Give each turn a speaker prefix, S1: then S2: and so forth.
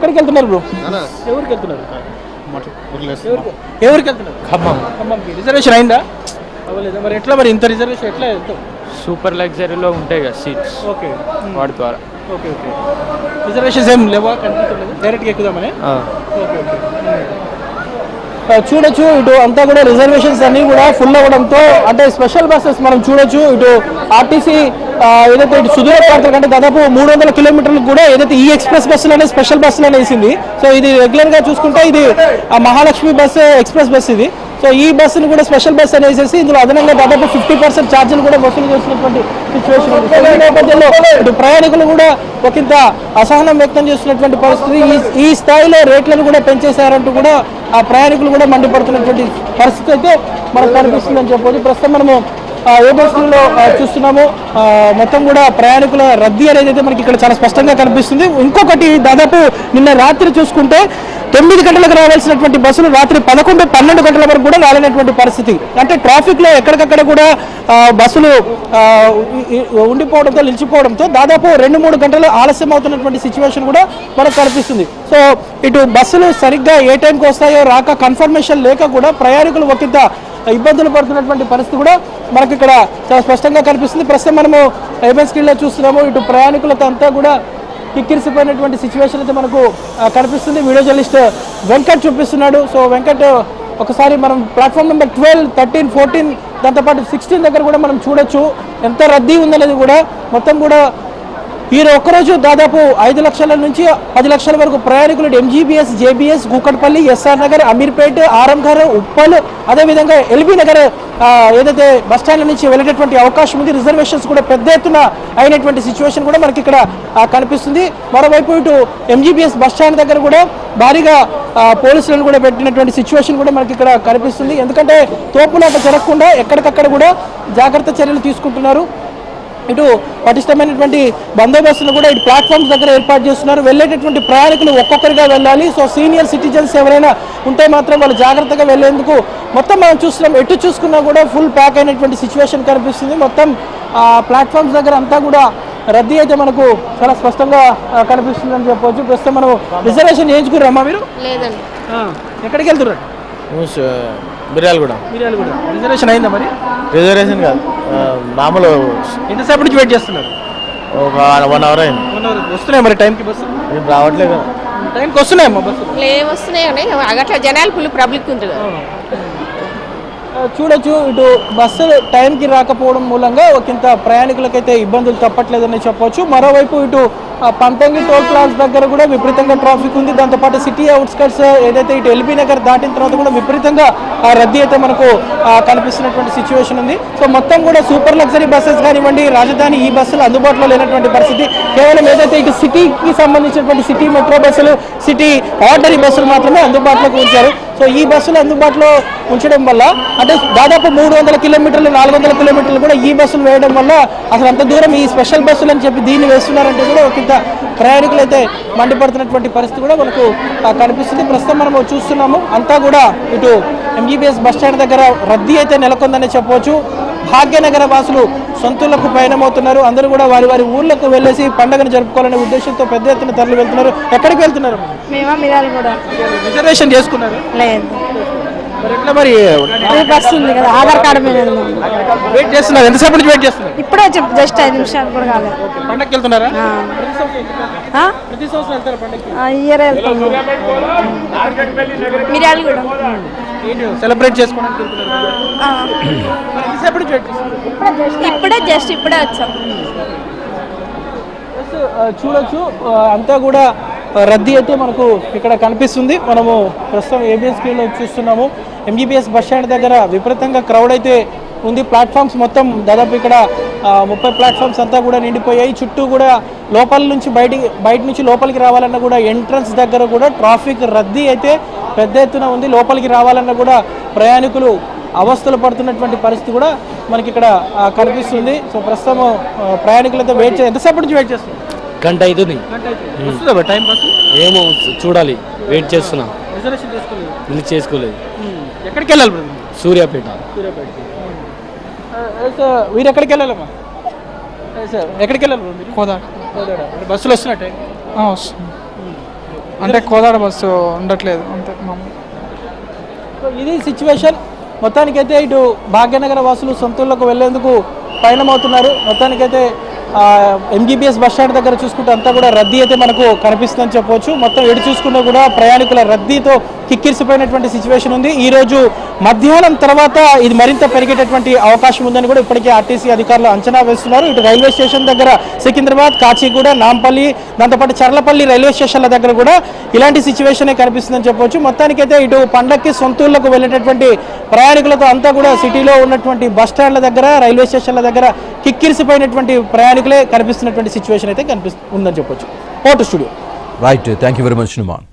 S1: ఎక్కడికి వెళ్తున్నారు బ్రో? ఎవరికి వెళ్తున్నారు? ఎవరికి వెళ్తున్నారు? ఖమ్మంకి. రిజర్వేషన్ అయిందా? అవ్వలేదా? మరి ఎట్లా? మరి ఇంత రిజర్వేషన్ ఎట్లా వెళ్తాం?
S2: సూపర్ లగ్జరీలో ఉంటాయి కదా సీట్స్,
S1: ఓకే
S2: వాటి ద్వారా.
S1: Okay okay. రిజర్వేషన్స్ ఏం లేవా? కనిపించలేదు, డైరెక్ట్గా ఎక్కుదామని. Okay okay. చూడొచ్చు ఇటు అంతా కూడా రిజర్వేషన్స్ అన్ని కూడా ఫుల్ అవ్వడంతో, అంటే స్పెషల్ బస్సెస్ మనం చూడొచ్చు. ఇటు ఆర్టీసీ ఏదైతే ఇటు సుదూర ప్రాంతాల కంటే దాదాపు 300 కిలోమీటర్లకు కూడా ఏదైతే ఈ ఎక్స్ప్రెస్ బస్సులు అనే స్పెషల్ బస్సులు అనే వేసింది. సో ఇది రెగ్యులర్గా చూసుకుంటే ఇది మహాలక్ష్మి బస్సు ఎక్స్ప్రెస్ బస్ ఇది. సో ఈ బస్సును కూడా స్పెషల్ బస్ అనేసి ఇందులో అదనంగా దాదాపు 50% ఛార్జీలు కూడా వసూలు చేసినటువంటి సిచ్యువేషన్ ఉంది. ఈ నేపథ్యంలో ఇటు ప్రయాణికులు కూడా ఒకంత అసహనం వ్యక్తం చేస్తున్నటువంటి పరిస్థితి. ఈ స్థాయిలో రేట్లను కూడా పెంచేశారంటూ కూడా ఆ ప్రయాణికులు కూడా మండిపడుతున్నటువంటి పరిస్థితి అయితే మనకు కనిపిస్తుందని చెప్పొచ్చు. ప్రస్తుతం మనము ఏ బస్సులో చూస్తున్నాము, మొత్తం కూడా ప్రయాణికుల రద్దీ అనేది అయితే మనకి ఇక్కడ చాలా స్పష్టంగా కనిపిస్తుంది. ఇంకొకటి, దాదాపు నిన్న రాత్రి చూసుకుంటే 9 గంటలకు రావాల్సినటువంటి బస్సులు రాత్రి 11, 12 గంటల వరకు కూడా రాలేనటువంటి పరిస్థితి. అంటే ట్రాఫిక్లో ఎక్కడికక్కడ కూడా బస్సులు ఉండిపోవడంతో, నిలిచిపోవడంతో దాదాపు 2-3 గంటలు ఆలస్యం అవుతున్నటువంటి సిచ్యువేషన్ కూడా మనకు కనిపిస్తుంది. సో ఇటు బస్సులు సరిగ్గా ఏ టైంకి వస్తాయో రాక, కన్ఫర్మేషన్ లేక కూడా ప్రయాణికులు ఒకంత ఇబ్బందులు పడుతున్నటువంటి పరిస్థితి కూడా మనకి ఇక్కడ చాలా స్పష్టంగా కనిపిస్తుంది. ప్రస్తుతం మనము ఏబిఎన్ స్క్రీన్లో చూస్తున్నాము. ఇటు ప్రయాణికులతో అంతా కూడా కిక్కిరిసిపోయినటువంటి సిచ్యువేషన్ అయితే మనకు కనిపిస్తుంది. వీడియో జర్నలిస్ట్ వెంకట్ చూపిస్తున్నాడు. సో వెంకట్, ఒకసారి మనం ప్లాట్ఫామ్ నెంబర్ 12, 13, 14 దాంతోపాటు 16 దగ్గర కూడా మనం చూడొచ్చు ఎంత రద్దీ ఉందనేది కూడా. మొత్తం కూడా ఈ ఒక్కరోజు దాదాపు 5 లక్షల నుంచి 10 లక్షల వరకు ప్రయాణికులు MGBS, JBS, Kukatpally, SR Nagar, Ameerpet, Aramghar, Uppal, అదేవిధంగా ఎల్బీ నగర్ ఏదైతే బస్టాండ్ల నుంచి వెళ్ళేటటువంటి అవకాశం ఉంది. రిజర్వేషన్స్ కూడా పెద్ద ఎత్తున అయినటువంటి సిచ్యువేషన్ కూడా మనకి ఇక్కడ కనిపిస్తుంది. మరోవైపు ఇటు ఎంజీబీఎస్ బస్టాండ్ దగ్గర కూడా భారీగా పోలీసులను కూడా పెట్టినటువంటి సిచ్యువేషన్ కూడా మనకి ఇక్కడ కనిపిస్తుంది. ఎందుకంటే తోపులాట జరగకుండా ఎక్కడికక్కడ కూడా జాగ్రత్త చర్యలు తీసుకుంటున్నారు. ఇటు పటిష్టమైనటువంటి బందోబస్తును కూడా ఇటు ప్లాట్ఫామ్స్ దగ్గర ఏర్పాటు చేస్తున్నారు. వెళ్ళేటటువంటి ప్రయాణికులు ఒక్కొక్కరిగా వెళ్ళాలి. సో సీనియర్ సిటిజన్స్ ఎవరైనా ఉంటే మాత్రం వాళ్ళు జాగ్రత్తగా వెళ్ళేందుకు మొత్తం మనం చూస్తున్నాం. ఎటు చూసుకున్నా కూడా ఫుల్ ప్యాక్ అయినటువంటి సిచ్యువేషన్ కనిపిస్తుంది. మొత్తం ప్లాట్ఫామ్స్ దగ్గర అంతా కూడా రద్దీ అయితే మనకు చాలా స్పష్టంగా కనిపిస్తుందని చెప్పవచ్చు. ప్రస్తుతం మనం రిజర్వేషన్ చేయించుకున్నారమ్మా మీరు?
S3: లేదండి.
S1: ఎక్కడికి వెళ్తున్నారు?
S2: మిర్యాలగూడ.
S1: రిజర్వేషన్ అయిందా మరి?
S2: రిజర్వేషన్ కాదు, మామూలు.
S1: ఎంతసేపు నుంచి వెయిట్ చేస్తున్నారు?
S2: ఒక 1 అవర్ అయింది.
S1: వస్తున్నాయి మరి టైంకి బస్సు?
S2: మేము రావట్లేదు.
S1: టైంకి వస్తున్నాయమ్మా బస్సు?
S3: వస్తున్నాయి, అట్లా జనాలు ఫుల్ పబ్లిక్ ఉంది కదా.
S1: చూడొచ్చు, ఇటు బస్సు టైంకి రాకపోవడం మూలంగా ఒకంత ప్రయాణికులకైతే ఇబ్బందులు తప్పట్లేదని చెప్పవచ్చు. మరోవైపు ఇటు పంతంగి టోల్ ప్లాజా దగ్గర కూడా విపరీతంగా ట్రాఫిక్ ఉంది. దాంతోపాటు సిటీ అవుట్స్కట్స్ ఏదైతే ఇటు ఎల్బీ నగర్ దాటిన తర్వాత కూడా విపరీతంగా రద్దీ అయితే మనకు కనిపిస్తున్నటువంటి సిచ్యువేషన్ ఉంది. సో మొత్తం కూడా సూపర్ లగ్జరీ బస్సెస్ కానివ్వండి, రాజధాని ఈ బస్సులు అందుబాటులో లేనటువంటి పరిస్థితి. కేవలం ఏదైతే ఇటు సిటీకి సంబంధించినటువంటి సిటీ మెట్రో బస్సులు, సిటీ ఆర్డినరీ బస్సులు మాత్రమే అందుబాటులోకి ఉంచారు. సో ఈ బస్సులు అందుబాటులో ఉంచడం వల్ల, అంటే దాదాపు 300 కిలోమీటర్లు, 400 కిలోమీటర్లు కూడా ఈ బస్సులు వేయడం వల్ల అసలు అంత దూరం ఈ స్పెషల్ బస్సులు అని చెప్పి దీన్ని వేస్తున్నారంటే కూడా ఒకంత ప్రయాణికులు అయితే మండిపడుతున్నటువంటి పరిస్థితి కూడా మనకు కనిపిస్తుంది. ప్రస్తుతం మనం చూస్తున్నాము అంతా కూడా ఇటు ఎంజీబీఎస్ బస్టాండ్ దగ్గర రద్దీ అయితే నెలకొందని చెప్పవచ్చు. భాగ్యనగర వాసులు సొంతూళ్లకు పయనమవుతున్నారు. అందరూ కూడా వారి వారి ఊర్లకు వెళ్ళేసి పండుగను జరుపుకోవాలనే ఉద్దేశంతో పెద్ద ఎత్తున తరలి వెళ్తున్నారు. ఎక్కడికి వెళ్తున్నారు? రిజర్వేషన్ చేసుకున్నారు?
S3: లేదు.
S1: మరి ఎట్లా మరి?
S3: బస్సు ఉంది కదా, ఆధార్ కార్డు మీద
S1: వెయిట్ చేస్తున్నారు. ఎంతసేపు నుంచి వెయిట్ చేస్తున్నారు?
S3: ఇప్పుడే జస్ట్ 5 నిమిషాలు కూడా కాలేదు.
S1: పండగకి వెళ్తున్నారా?
S3: ఇయర్ వెళ్తాం. మిర్యాలగూడ
S1: సెలబ్రేట్ చేసుకోవడానికి
S3: ఇప్పుడే వచ్చాం.
S1: చూడొచ్చు, అంతా కూడా రద్దీ అయితే మనకు ఇక్కడ కనిపిస్తుంది. మనము ప్రస్తుతం ఏబిఎన్ స్క్రీన్లో చూస్తున్నాము. ఎంజీబీఎస్ బస్ స్టాండ్ దగ్గర విపరీతంగా క్రౌడ్ అయితే ఉంది. ప్లాట్ఫామ్స్ మొత్తం దాదాపు ఇక్కడ 30 ప్లాట్ఫామ్స్ అంతా కూడా నిండిపోయాయి. చుట్టూ కూడా లోపల నుంచి బయట నుంచి లోపలికి రావాలన్నా కూడా ఎంట్రన్స్ దగ్గర కూడా ట్రాఫిక్ రద్దీ అయితే పెద్ద ఎత్తున ఉంది. లోపలికి రావాలన్నా కూడా ప్రయాణికులు అవస్థలు పడుతున్నటువంటి పరిస్థితి కూడా మనకి ఇక్కడ కనిపిస్తుంది. సో ప్రస్తుతం ప్రయాణికులు అయితే వెయిట్ ఎంతసేపటి నుంచి వెయిట్ చేస్తున్నారు?
S2: గంట అవుతుంది.
S1: టైం పాస్
S2: ఏమో చూడాలి, వెయిట్ చేస్తున్నా. చేసుకోలేదు.
S1: ఎక్కడికి వెళ్ళాలి?
S2: సూర్యాపేట.
S1: మీరు ఎక్కడికి వెళ్ళాలమ్మా? ఎక్కడికి వెళ్ళాలి? కోదాడ. బస్సులు వస్తున్నట్టే?
S4: అంటే కోదాడ బస్సు ఉండట్లేదు అంతే మామూలు.
S1: సో ఇది సిచ్యువేషన్. మొత్తానికైతే ఇటు భాగ్యనగర వాసులు సొంతూళ్ళకు వెళ్లేందుకు పయనమవుతున్నారు. మొత్తానికైతే ఎంజీబీఎస్ బస్ స్టాండ్ దగ్గర చూసుకుంటే అంతా కూడా రద్దీ అయితే మనకు కనిపిస్తుందని చెప్పవచ్చు. మొత్తం ఎటు చూసుకున్నా కూడా ప్రయాణికుల రద్దీతో కిక్కిరిసిపోయినటువంటి సిచ్యువేషన్ ఉంది. ఈరోజు మధ్యాహ్నం తర్వాత ఇది మరింత పెరిగేటటువంటి అవకాశం ఉందని కూడా ఇప్పటికే ఆర్టీసీ అధికారులు అంచనా వేస్తున్నారు. ఇటు రైల్వే స్టేషన్ దగ్గర సికింద్రాబాద్, కాచిగూడ, నాంపల్లి, దాంతోపాటు చర్లపల్లి రైల్వే స్టేషన్ల దగ్గర కూడా ఇలాంటి సిచ్యువేషనే కనిపిస్తుందని చెప్పవచ్చు. మొత్తానికైతే ఇటు పండక్కి సొంతూళ్ళకు వెళ్ళేటటువంటి ప్రయాణికులతో అంతా కూడా సిటీలో ఉన్నటువంటి బస్ స్టాండ్ల దగ్గర, రైల్వే స్టేషన్ల దగ్గర కిక్కిరిసిపోయినటువంటి ప్రయాణికులే కనిపిస్తున్నటువంటి సిచ్యువేషన్ అయితే ఉందని చెప్పొచ్చు. Photo studio.
S5: Right, thank you very much Numan.